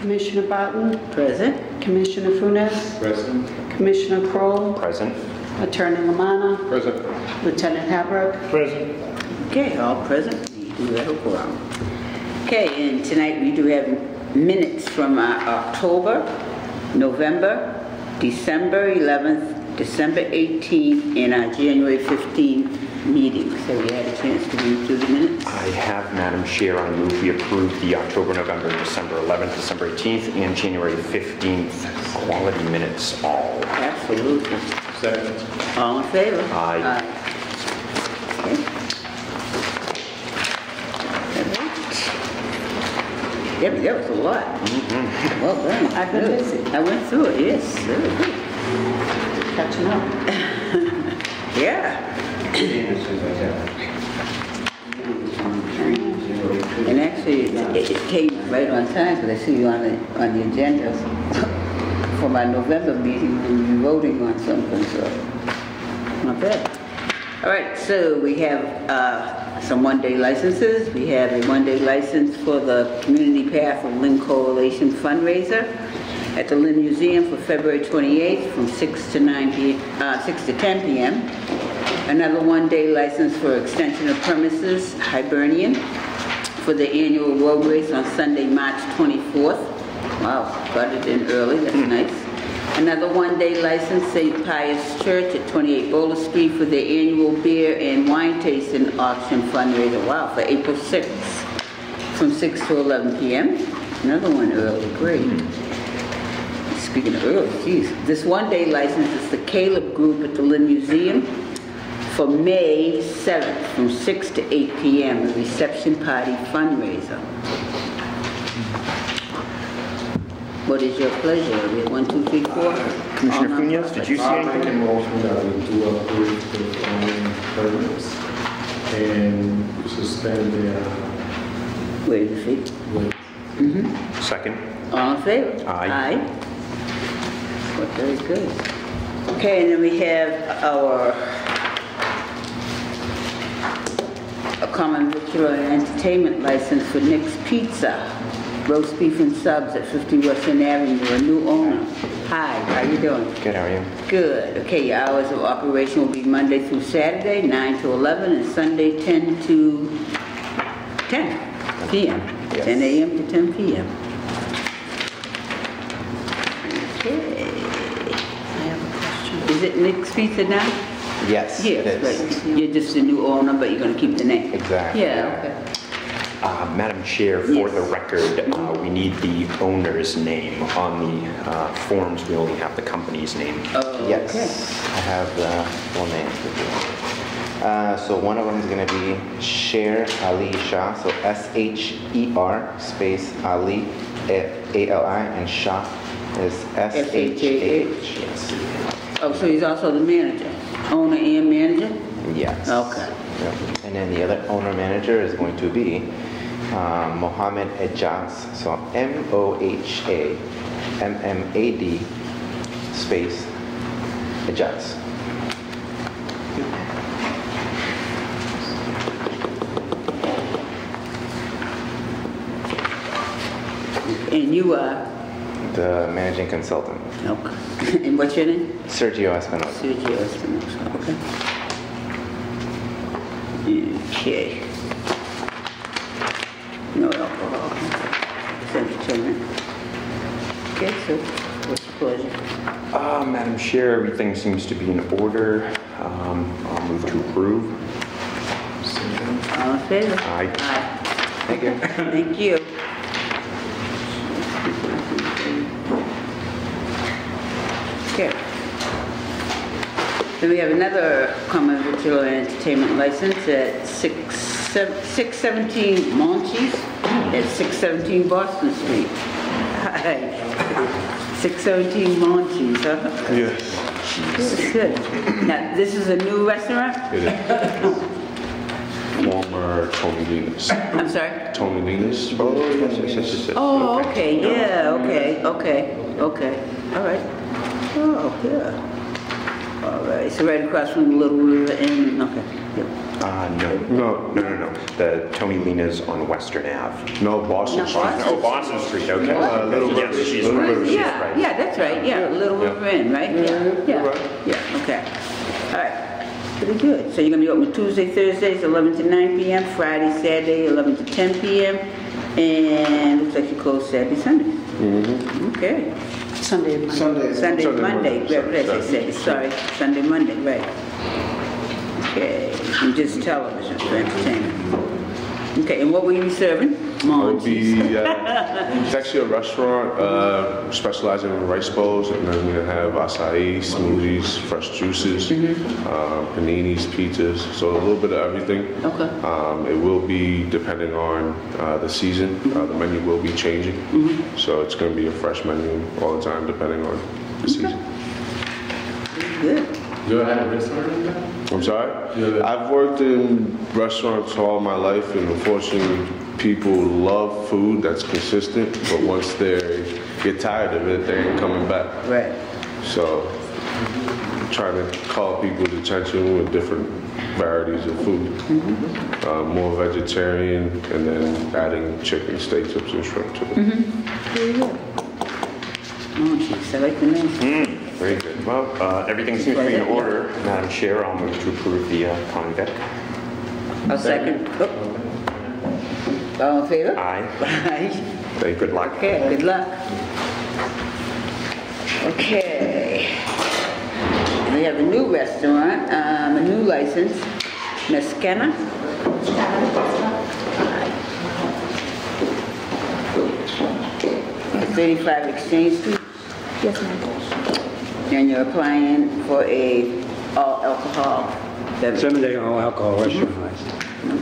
Commissioner Barton. Present. Commissioner Funes. Present. Commissioner Kroll. Present. Attorney Lamanna. Present. Lieutenant Habrick. Present. Okay, all present. We do have a quorum. Okay, and tonight we do have minutes from our October, November, December 11th, December 18th, and our January 15th meetings. Have you had a chance to read through the minutes? I have, Madam Chair. I move we approve the October, November, December 11th, December 18th, and January 15th quality minutes all. Absolutely. Second. All in favor? Aye. Okay. Yeah, but that was a lot. Well done. I've been busy. I went through it, yes. Very good. Catching up. Yeah. And actually, it came right on time because I see you on the agenda for my November meeting when we were voting on something, so not bad. All right, so we have some one-day licenses. We have a one-day license for the Community Path of Lynn Coalition fundraiser at the Lynn Museum for February 28th from 6 to 10 p.m. Another one-day license for extension of premises, Hibernian, for the annual road race on Sunday, March 24th. Wow, got it in early, that's nice. Another one-day license, St. Pius Church at 28 Boulder Street for the annual beer and wine tasting auction fundraiser. Wow, for April 6th from 6 to 11 p.m. Another one early, great. Speaking of early, geez. This one-day license is the Caleb Group at the Lynn Museum for May 7th from 6 to 8 p.m. a reception party fundraiser. What is your pleasure? We have 1, 2, 3, 4. Commissioner Funes, did you see I'll make a anything? motion that we do approve the following permits and suspend the Wait a feet. wait. Second. All in favor? Aye. Aye. Well, very good. Okay, and then we have a common victual and entertainment license for Nick's Pizza, roast beef and subs at 50 Western Avenue, a new owner. Hi, how you doing? Good, how are you? Good. Okay, your hours of operation will be Monday through Saturday, 9 to 11, and Sunday, 10 to 10 p.m. Yes. 10 a.m. to 10 p.m. Okay. I have a question. Is it Nick's Pizza now? Yes, Yes, it is. right. You're just a new owner, but you're going to keep the name. Exactly. Yeah, okay. Madam Chair, for Yes. the record, we need the owner's name. On the forms, we only have the company's name. Oh, Yes, okay. I have the full names with you. So one of them is going to be Sher Ali Shah, so S-H-E-R space Ali, A-L-I, and Shah is S-H-A-H. Yes. Oh, so he's also the manager, owner and manager? Yes. Okay. Yep. And then the other owner manager is going to be Mohammed Ejaz, so M-O-H-A-M-M-A-D space Ejaz. And you are? The managing consultant, Okay. And what's your name? Sergio Espinosa. Sergio Espinosa, okay. Okay. No alcohol. Entertainment. Okay, so what's your pleasure? Madam Chair, everything seems to be in order. I'll move to approve. All in favor? Aye. Aye. Thank you. Thank you. Okay. Then we have another common victual and entertainment license at 617 Monchies at 617 Boston Street. Hi. 617 Monchies, huh? Yes. Good. Now, this is a new restaurant? It is. Former Tony Linus. I'm sorry? Tony Linus. Oh, yes. Oh, okay, yeah, okay. All right. Oh, yeah. All right, so right across from the Little River Inn, okay. Yep. No. No, The Tony Lena's on Western Ave. no, Boston. Oh, Boston Street, okay. Little Yes, River. she's Little right, River. she's Yeah, right. yeah, that's right, yeah, Little River Inn, right? Yeah, you're yeah, right. yeah, okay. All right, pretty good. So you're gonna be open Tuesday, Thursdays, 11 to 9 p.m., Friday, Saturday, 11 to 10 p.m., and looks like you close Saturday, Sunday. Okay. Sunday and Monday. Sunday, Sunday, Monday, Monday, right, what did I say? Sorry, Sunday, Monday, right. Okay, and just television for entertainment. Okay, and what will you be serving? It will be, Monchees. it's actually a restaurant specializing in rice bowls, and then we have acai, smoothies, fresh juices, paninis, pizzas, so a little bit of everything. Okay. It will be depending on the season. The menu will be changing, so it's going to be a fresh menu all the time depending on the season. Good. You ever had a restaurant like that? I'm sorry? I've worked in restaurants all my life, and unfortunately, people love food that's consistent, but once they get tired of it, they ain't coming back. Right. So, trying to call people's attention with different varieties of food. More vegetarian, and then adding chicken, steak tips, and shrimp to it. Very good. Monchees, I like the name. Very good. Well, everything seems to be in order. Madam Chair, I'll move to approve the convict. I'll second. Oh. All in favor? Aye. Aye. Good luck. Okay, good luck. Okay. We have a new restaurant, a new license, Mescana. 35 Exchange Street. Yes, ma'am. And you're applying for a all alcohol beverage. 7-day all alcohol restaurant license.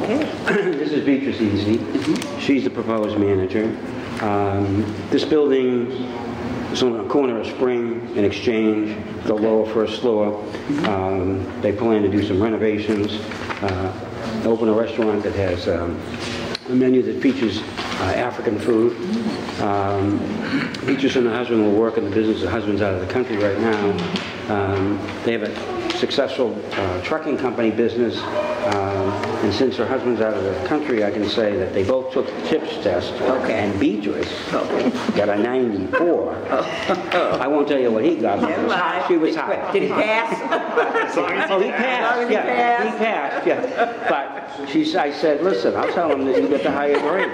Okay. This is Beatrice Easy. She's the proposed manager. This building is on the corner of Spring and Exchange, the lower first floor. They plan to do some renovations, open a restaurant that has a menu that features African food. Beatrice and her husband will work in the business. The husband's out of the country right now. They have a successful trucking company business, and since her husband's out of the country, I can say that they both took the TIPS test, and Beatrice got a 94. I won't tell you what he got, but she was high. Did he pass? Oh, he passed, yeah, he passed, yeah. But I said, listen, I'll tell him that you get the higher grade.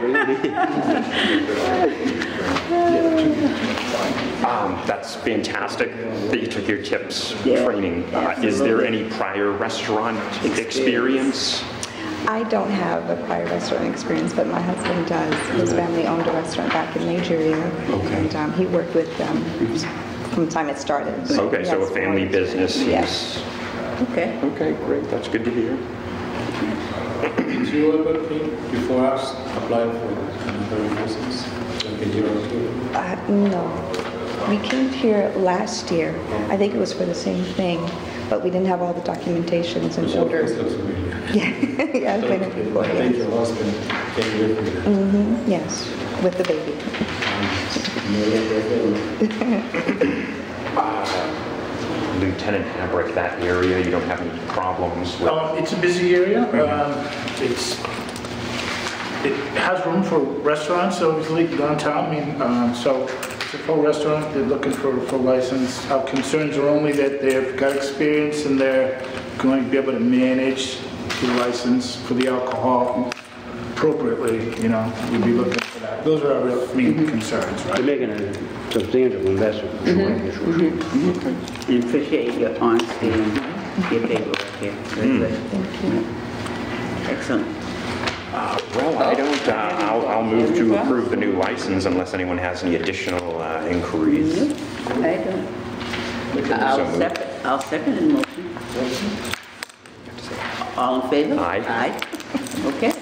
That's fantastic that you took your tips Yeah, training. Is there any prior restaurant experience? I don't have a prior restaurant experience, but my husband does. His family owned a restaurant back in Nigeria, and he worked with them from the time it started. Okay, so Yes, a family business. Yes. Okay. Okay, great. That's good to hear. Did you ever before us apply for another license? Like a year or two? No. We came here last year. I think it was for the same thing, but we didn't have all the documentations in order. This looks familiar. Yeah, yeah, I've been here before. I think Yes. your husband came with me. Yes, with the baby. Lieutenant Habrick, that area, you don't have any problems with? It's a busy area. It has room for restaurants, obviously, downtown. I mean, so it's a full restaurant. They're looking for a full license. Our concerns are only that they've got experience and they're going to be able to manage the license for the alcohol appropriately. You know, we'd be looking for that. Those are our real main concerns, They're right? making a substantial investment. And appreciate your honesty and your paperwork here. Very good. Excellent. Well, I don't, I'll move to approve the new license unless anyone has any additional inquiries. I don't. I'll second the motion. All in favor? Aye. Aye. Okay.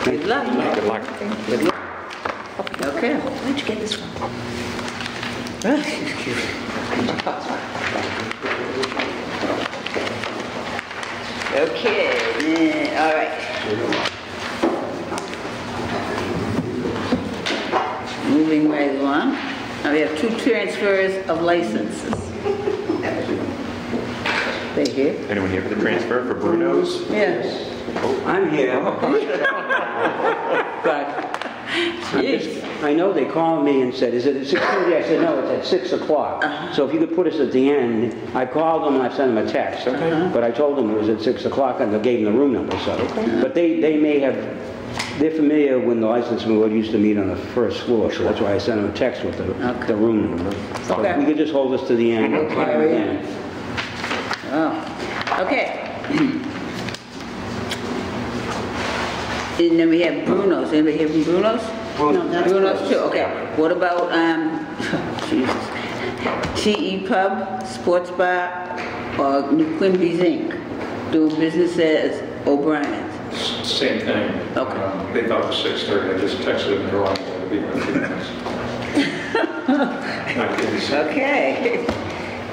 Good luck. Good luck. Good luck. Okay. Where'd you get this from? Okay, all right. Moving right along, now we have 2 transfers of licenses. They here? Anyone here for the transfer for Bruno's? Yes. I'm here. But Jeez. I know they called me and said, is it at 6:30? I said, no, it's at 6 o'clock. So if you could put us at the end, I called them and I sent them a text. But I told them it was at 6 o'clock and I gave them the room number. So, but they may have, they're familiar when the licensing board used to meet on the first floor. So that's why I sent them a text with the room number. So Okay. if you could just hold us to the end. Okay. Oh, okay. And then we have Bruno's. Anybody here from Bruno's? No, that's Bruno's too, okay. What about, Jesus, TE Pub, Sports Bar, or New Quimby's Inc., doing business as O'Brien's? Same thing. Okay. They thought it was 6:30, I just texted them, they're on, it'll be in a few minutes. Not kidding. Okay.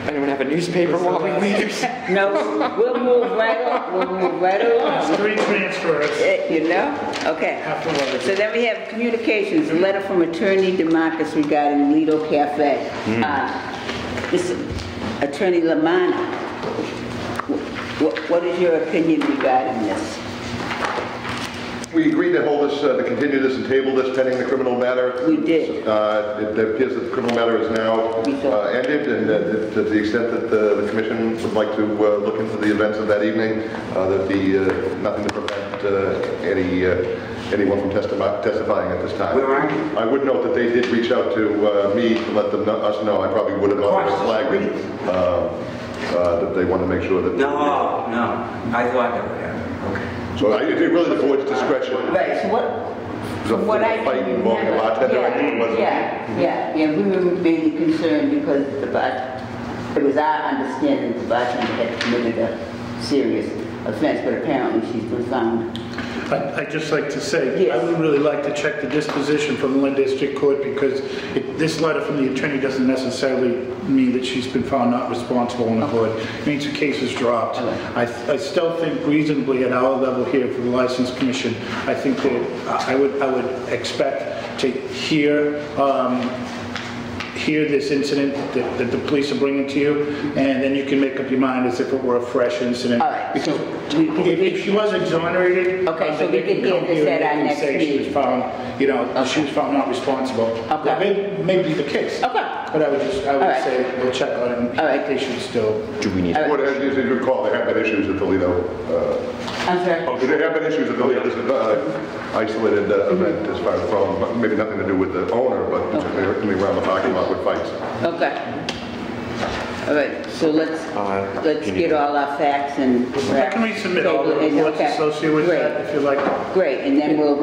Anyone have a newspaper while we wait? No, we'll move right along. Three transfers. You know? Okay. Have to worry. So then we have communications, a letter from Attorney DeMarcus regarding Lido Cafe. This Attorney Lamana, what is your opinion regarding this? We agreed to hold this, to continue this and table this pending the criminal matter. We did. It appears that the criminal matter is now ended, and to the extent that the commission would like to look into the events of that evening, there'd be nothing to prevent anyone from testifying at this time. Where are you? I would note that they did reach out to me to let us know. I probably would have already flagged it, that they want to make sure that... No, I thought that would happen. Okay. So it's really the board's discretion. Right, so what I fight can involving a remember, bartender, I think it was. yeah, we were really concerned because it was our understanding that the bartender had committed a serious offense, but apparently she's been found. I'd just like to say, Yes. I would really like to check the disposition from the Lynn District Court, because this letter from the attorney doesn't necessarily mean that she's been found not responsible on the board. It means the case is dropped. I still think reasonably at our level here for the License Commission, I think that I would expect to hear this incident that the police are bringing to you, and then you can make up your mind as if it were a fresh incident. All right, Because so if she was exonerated, Okay, so then we they can hear come this here at our and next say she was meeting. found, she was found not responsible. Okay. That may be the case. Okay. But I would right. say we'll check on it. All right. They should still. Do we need? All right. What, as you recall, there have been issues at Toledo. I'm sorry. There have been issues at Toledo. This is an isolated event as far as the problem, but maybe nothing to do with the owner, but certainly around the parking lot with fights. Okay. All right, so let's get all our facts and... I can resubmit all the reports associated with that if you like. Great, and then we'll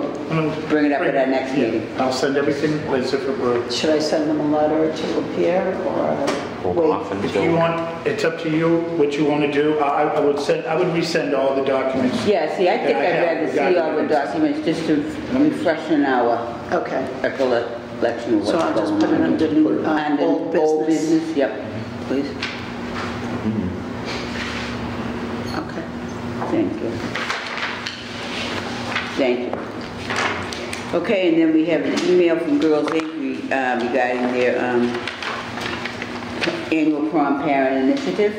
bring it up at our next Yeah. meeting. I'll send everything as if it were. Should I send them a letter to appear or Hold off If until. you want, it's up to you what you want to do. I would resend all the documents. Yeah, see, I think Yeah, I I'd have rather see all the documents just to refreshen our Okay. recollection of what's So going on. I'll just put it under Under old old business. business, yep, please. Okay. Thank you. Thank you. Okay, and then we have an email from Girls Inc. Regarding their annual prom parent initiative.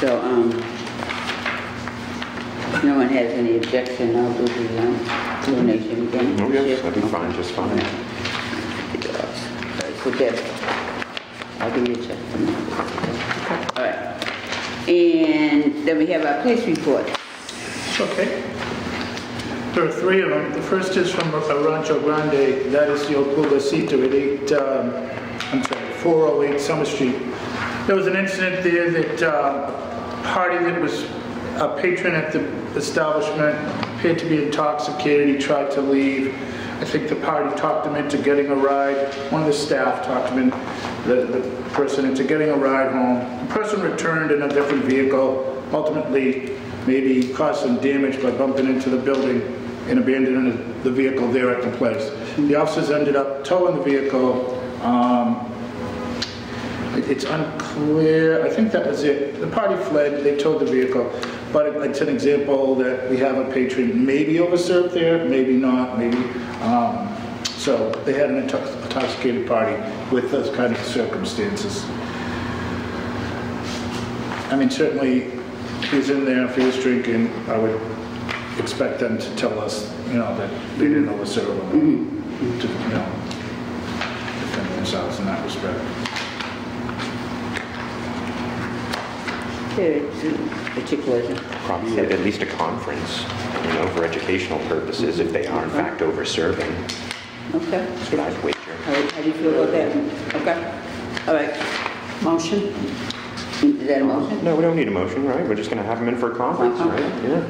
So, if no one has any objection, I'll do the donation again. Oh, yes, that'd be fine, just fine. All right, so Deb, I'll give you a check. All right. And then we have our police report. Okay. There are three of them. The first is from Rancho Grande. That is the old Pulvecito at 408 Summer Street. There was an incident there that a party that was a patron at the establishment appeared to be intoxicated. He tried to leave. I think the party talked him into getting a ride. One of the staff talked him the person into getting a ride home. The person returned in a different vehicle, ultimately maybe caused some damage by bumping into the building and abandoning the vehicle there at the place. The officers ended up towing the vehicle. It's unclear. I think that was it. The party fled. They towed the vehicle. But it's an example that we have a patron maybe overserved there, maybe not, maybe. So they had an intoxicated party with those kind of circumstances. I mean, certainly, if he's in there, if he was drinking, I would expect them to tell us, you know, that they didn't overserve him, to, you know, defend themselves in that respect. It's your pleasure. Probably at least a conference, you know, for educational purposes, if they are in fact over-serving. Okay. That's what I'd wager. All right, how do you feel about that? Okay. All right. Motion? Is that a motion? No, we don't need a motion, right? We're just going to have them in for a conference, right? Yeah.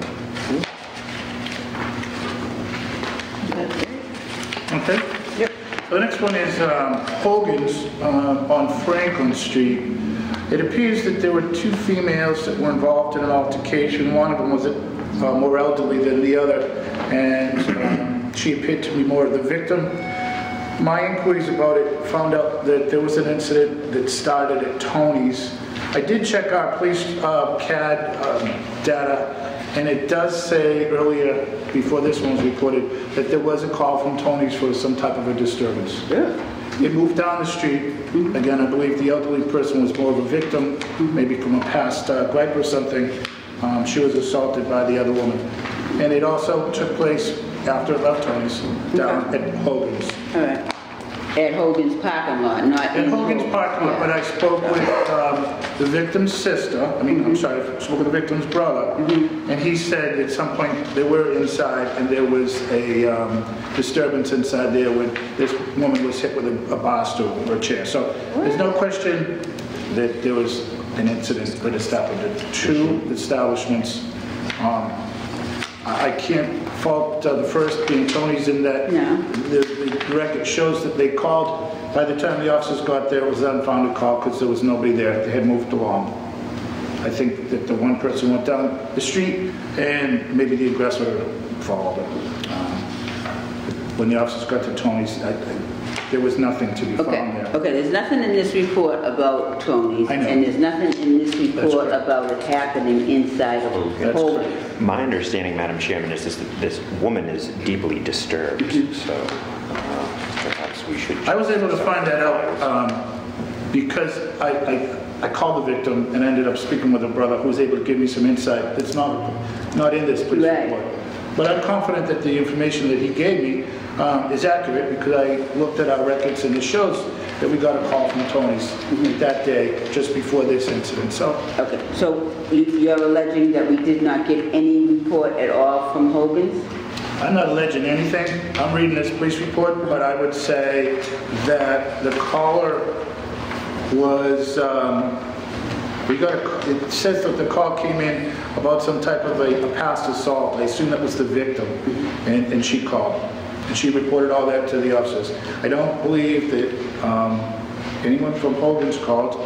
Okay? Yep. The next one is Hogan's on Franklin Street. It appears that there were two females that were involved in an altercation. One of them was more elderly than the other, and she appeared to be more of the victim. My inquiries about it found out that there was an incident that started at Tony's. I did check our police CAD data, and it does say earlier, before this one was reported, that there was a call from Tony's for some type of a disturbance. Yeah. It moved down the street. Again, I believe the elderly person was more of a victim, maybe from a past gripe or something. She was assaulted by the other woman. And it also took place after it left Tony's, down at Hogan's. All right. At Hogan's parking lot, not At Hogan's parking lot, but I spoke with the victim's sister, I'm sorry, I spoke with the victim's brother, and he said at some point they were inside and there was a disturbance inside there when this woman was hit with a bar stool or a chair. So there's no question that there was an incident, but it's happened at two establishments. I can't fault the first being Tony's in that the record shows that they called. By the time the officers got there, it was an unfounded call because there was nobody there. They had moved along. I think that the one person went down the street and maybe the aggressor followed them. When the officers got to Tony's, there was nothing to be found there. Okay, there's nothing in this report about Tony's, and there's nothing in this report about it happening inside of Hogan's. My understanding, Madam Chairman, is that this woman is deeply disturbed, so perhaps we should... I was able to find that out because I called the victim and ended up speaking with her brother, who was able to give me some insight that's not in this police report. But I'm confident that the information that he gave me is accurate because I looked at our records and it shows that we got a call from Tony's that day, just before this incident. So, okay, so you're alleging that we did not get any report at all from Hogan's? I'm not alleging anything. I'm reading this police report, but I would say that the caller was, it says that the call came in about some type of a past assault. I assume that was the victim, and she called. And she reported all that to the officers. I don't believe that anyone from Hogan's called.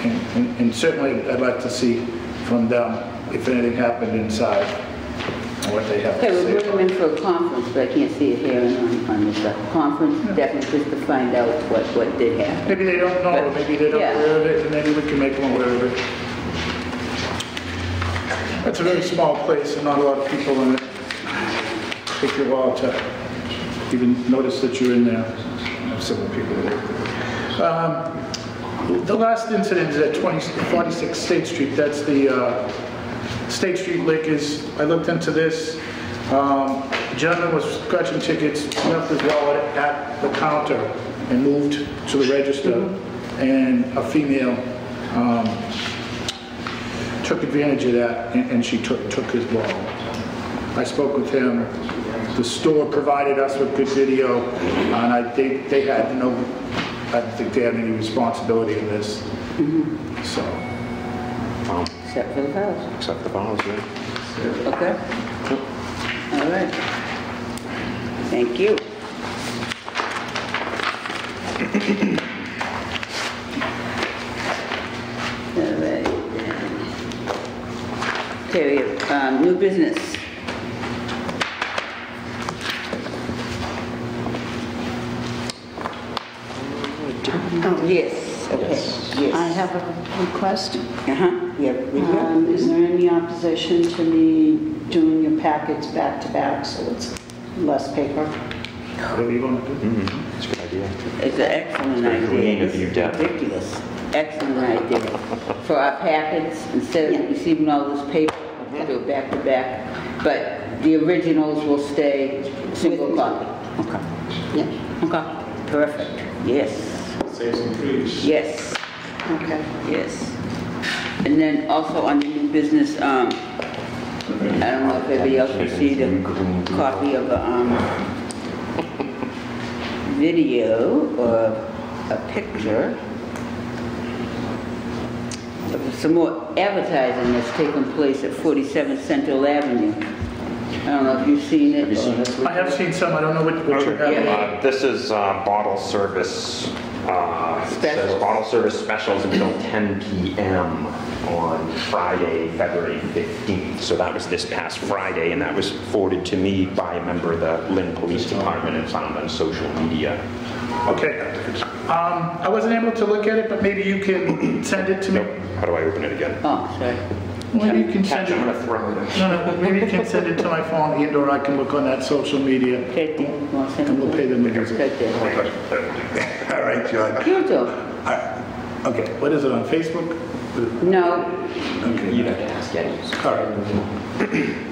And certainly I'd like to see from them if anything happened inside and what they have to say. Okay, we're bringing them in for a conference, but I can't see it here on this conference. Definitely just to find out what did happen. Maybe they don't know, or maybe they're not aware of it, and maybe we can make them aware of it. It's a very small place and not a lot of people in it. Take you a while to even notice that you're in there. I have several people there. The last incident is at 46 State Street. That's the State Street Liquors. I looked into this. The gentleman was scratching tickets, left his wallet at the counter and moved to the register. And a female took advantage of that and she took his wallet. I spoke with him. The store provided us with good video, and they had no, I don't think they had any responsibility in this. So. Except for the files. Except for the files, yeah. Okay. All right. Thank you. All right. Okay, we have new business. Oh, yes, okay, yes. I have a request. Yeah. Is there any opposition to me doing your packets back to back so it's less paper? Whatever you want to do. It's a good idea. It's an excellent idea. Green of It's you, Deb. ridiculous. excellent idea. For our packets, instead of receiving all this paper, do it back to back. But the originals will stay single copy. Okay. Yeah. Okay. Perfect. Yes. Save some trees. Yes. Okay. Yes. And then also on the new business, I don't know if everybody else received a copy of a video or a picture of some more advertising that's taking place at 47 Central Avenue. I don't know if you've seen it. I have seen some, I don't know what you have. Yeah. This is bottle service. It says bottle service specials until 10 p.m. on Friday, February 15th. So that was this past Friday, and that was forwarded to me by a member of the Lynn Police Department and found on social media. Okay. I wasn't able to look at it, but maybe you can send it to me. Nope. How do I open it again? Oh, sorry. Maybe you can send I'm it. gonna throw it. No, maybe you can send it to my phone, and/or I can look on that social media. Okay, you want to send And we'll pay them a Right visit. there. All right, John. You do. Okay, what is it, on Facebook? No. Okay. You'd have to ask Eddie. All right.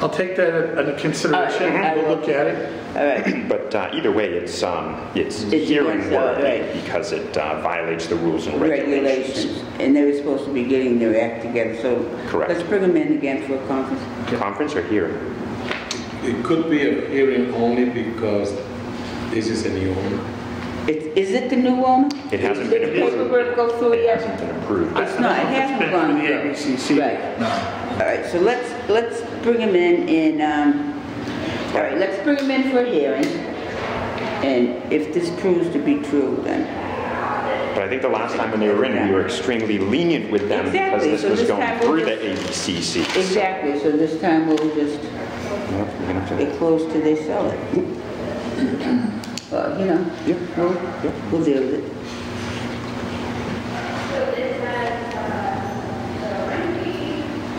I'll take that into consideration, All right. we'll look at it. All right. But either way, it's hearing against, worthy right. because it violates the rules and regulations. Regulations. And they were supposed to be getting their act together, so Correct. let's bring them in again for a conference. Conference or hearing? It could be a hearing only because this is a new owner. Is it the new owner? It hasn't Did been the approved. paperwork go through It yet? hasn't been approved. It's not, it hasn't It's been gone through the through. ABCC. Right. No. All right, so let's bring him in all right, let's bring him in for a hearing. And if this proves to be true, then. But I think the last time when they were in, we were extremely lenient with them because Exactly, this so was this going time we'll through the just- ABCC. Exactly, so this time we'll just, they close till they sell it. Well, you know, we'll deal with it.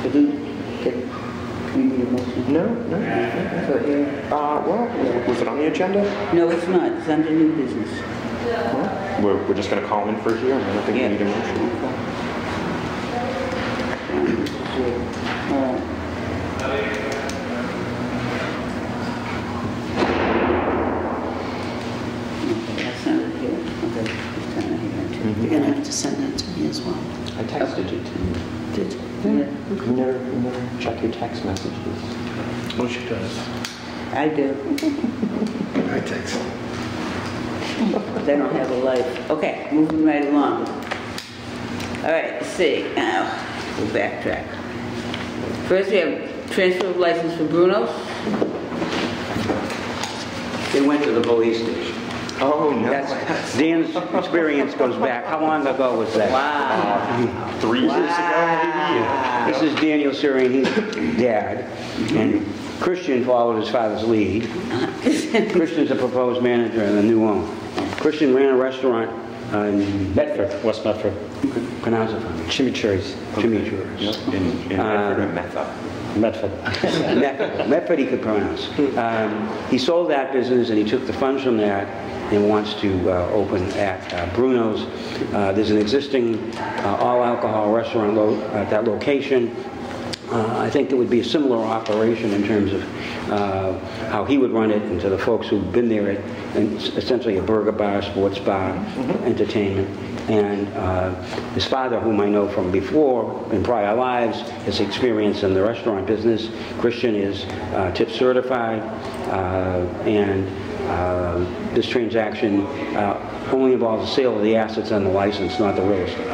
So can we need a motion? No. For here? Well, was it on the agenda? No, it's not, it's under new business. We're just going to call in for here, and I don't think we need a motion. All right. Okay, that's not it here. Okay, it's not here too. You're gonna have to send that to me as well. I texted you too. Did you? Yeah. You never check your text messages. Oh, she does. I do. I text. They don't have a life. Okay, moving right along. All right, let's see. Now, we'll backtrack. First, we have transfer of license for Bruno's. They went to the police station. Oh, no. Dan's experience goes back. How long ago was that? Wow. 3 years ago, maybe? This is Daniel Surian, he's dad, and Christian followed his father's lead. Christian's a proposed manager and a new owner. Christian ran a restaurant in Medford, West Medford. pronounce it for me. Chimichurris. Chimichurris. In Medford or Metha? Medford. Medford he could pronounce. He sold that business and he took the funds from that and wants to open at Bruno's. There's an existing all-alcohol restaurant at that location. I think it would be a similar operation in terms of how he would run it, and to the folks who've been there, it's essentially a burger bar, sports bar, entertainment. And his father, whom I know from before, in prior lives, has experience in the restaurant business. Christian is tip certified, and this transaction only involves the sale of the assets and the license, not the real estate.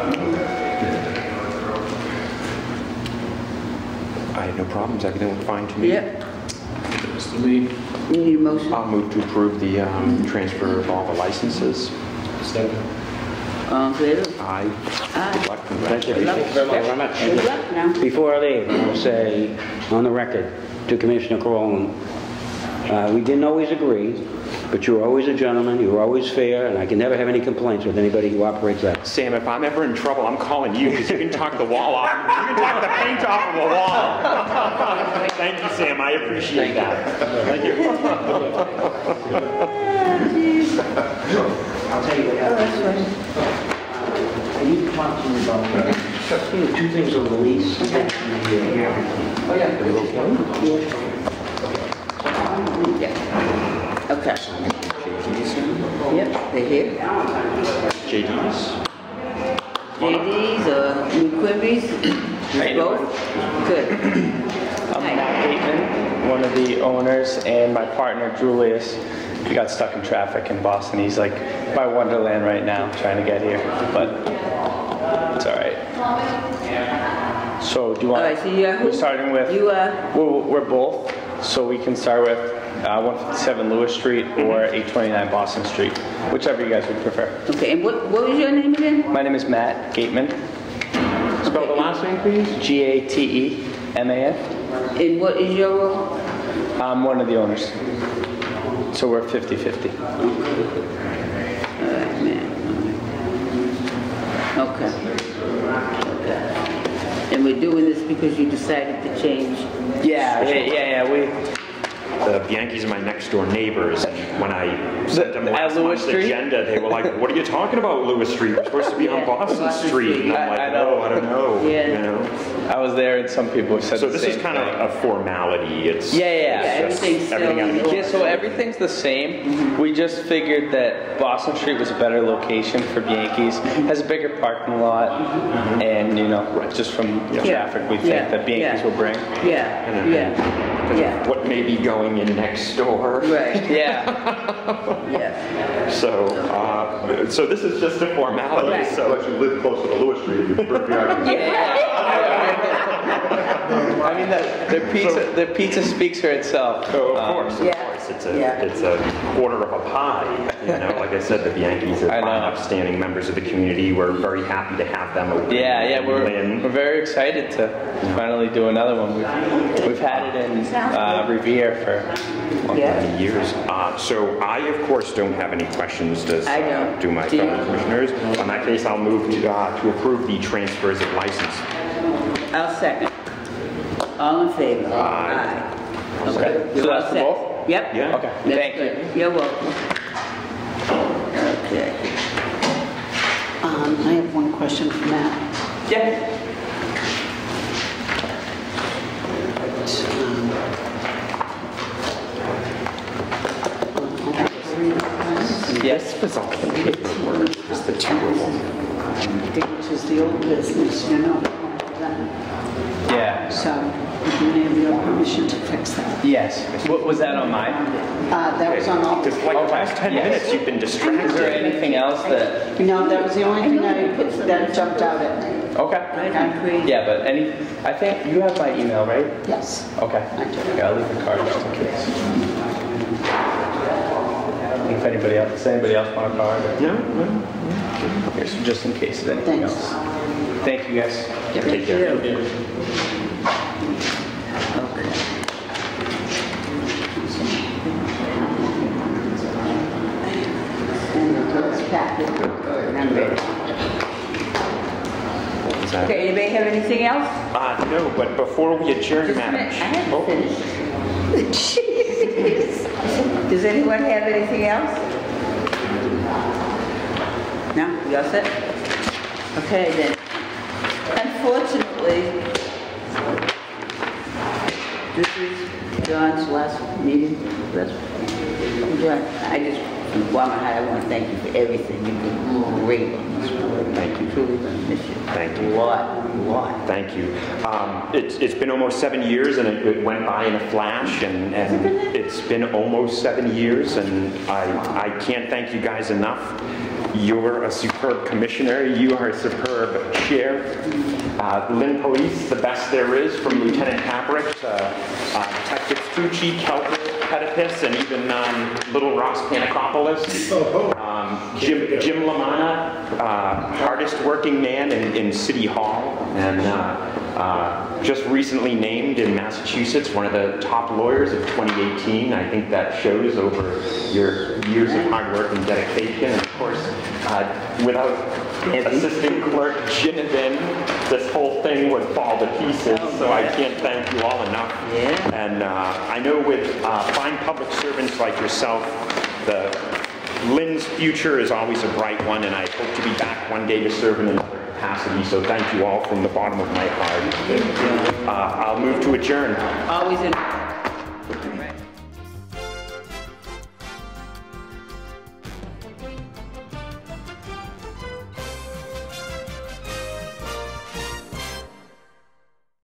I had no problems. Everything looked fine to me. Yep. Mr. Lee, You need a motion? I'll move to approve the transfer of all the licenses. second. All in favor? Aye. Aye. Good luck. Thank you Congratulations. very much. Good luck now. Before I leave, I will say on the record to Commissioner Carolyn, we didn't always agree, but you were always a gentleman, you were always fair, and I can never have any complaints with anybody who operates that. Sam, if I'm ever in trouble, I'm calling you because you can talk the wall off. You can talk the paint off of the wall. Thank you, Sam. I appreciate that. Thank you. I'll tell you what happened. Oh, that's fine. Are you talking about two things on the lease? Oh, yeah. Yeah. Okay. Yep, they're here. JD's? JD's or New Quimby's? Both? Good. I'm Matt Gateman, one of the owners, and my partner Julius. We got stuck in traffic in Boston. He's like by Wonderland right now, trying to get here, but it's all right. So do you want? All right, so you are who? We're starting with. You are. We're both. So we can start with 157 Lewis Street or 829 Boston Street, whichever you guys would prefer. Okay, and what was your name again? My name is Matt Gateman. Spell the last name, please. Gateman. And what is your role? I'm one of the owners. So we're 50-50. Okay. And we're doing this because you decided to change? Yeah. The Bianchis are my next door neighbors, and when I sent them last month's agenda, they were like, "What are you talking about, Lewis Street? We're supposed to be on Boston Street." And I'm like, I know. I don't know. Yeah. You know? I was there, and some people said So the this same is kind thing. of a formality. It's Everything's still. Yeah, so everything's the same. We just figured that Boston Street was a better location for Bianchi's. Has a bigger parking lot, and just from traffic, we think that Bianchi's will bring. Yeah. what may be going in next door. Right. Yeah. So this is just a formality. Right. So Unless you live closer to Lewis Street, you prefer I mean, the pizza speaks for itself. of course, it's a quarter of a pie. Like I said, the Bianchis are fine, upstanding members of the community. We're very happy to have them open. We're very excited to finally do another one. We've had it in Revere for many years. So I, of course, don't have any questions to do my fellow commissioners. In that case, I'll move to approve the transfers of license. I'll second. All in favor? Aye. Okay. So that's for both? Yep. Yeah. Okay. That's Thank good. you. You're welcome. Okay. I have one question for Matt. Yeah. Yes, was all the paperwork. Just the two of them. Which is the old business, Yeah. So, we may have your permission to fix that. Yes. What was that on mine? That was on all. Because like the last 10 minutes, you've been distracted. Is there anything else that? No, that was the only thing that jumped out at me. Okay. Yeah, but I think you have my email, right? Yes. Okay. I do. Okay, I'll leave the card just in case. If anybody else want a card? No. Okay, so just in case of anything Thanks. else. Thank you, guys. Take care. Okay. And it's packet. I'm ready. Okay, anybody have anything else? No, but before we adjourn, Just a Madam minute, I haven't finished. Jeez. Does anyone have anything else? No? You all set? Okay, then. Unfortunately, this is John's last meeting. John, from the bottom of my heart, I want to thank you for everything. You've been great on this board. Thank you. Truly going to miss you. Thank you. A lot. Thank you. It's been almost 7 years, and it went by in a flash, and it's been almost 7 years, and I can't thank you guys enough. You're a superb commissioner. You are a superb chair. Lynn Police, the best there is, from Lieutenant Habrick to Detectives Tucci, Kelper, Pedipus, and even little Ross Panikopoulos. Jim Lamana, hardest working man in City Hall, and just recently named in Massachusetts one of the top lawyers of 2018. I think that shows over your years of hard work and dedication. And of course, without Assistant Clerk Ginnivan, this whole thing would fall to pieces, so I can't thank you all enough. And I know with fine public servants like yourself, the Lynn's future is always a bright one, and I hope to be back one day to serve in another capacity. So thank you all from the bottom of my heart. I'll move to adjourn. Always in.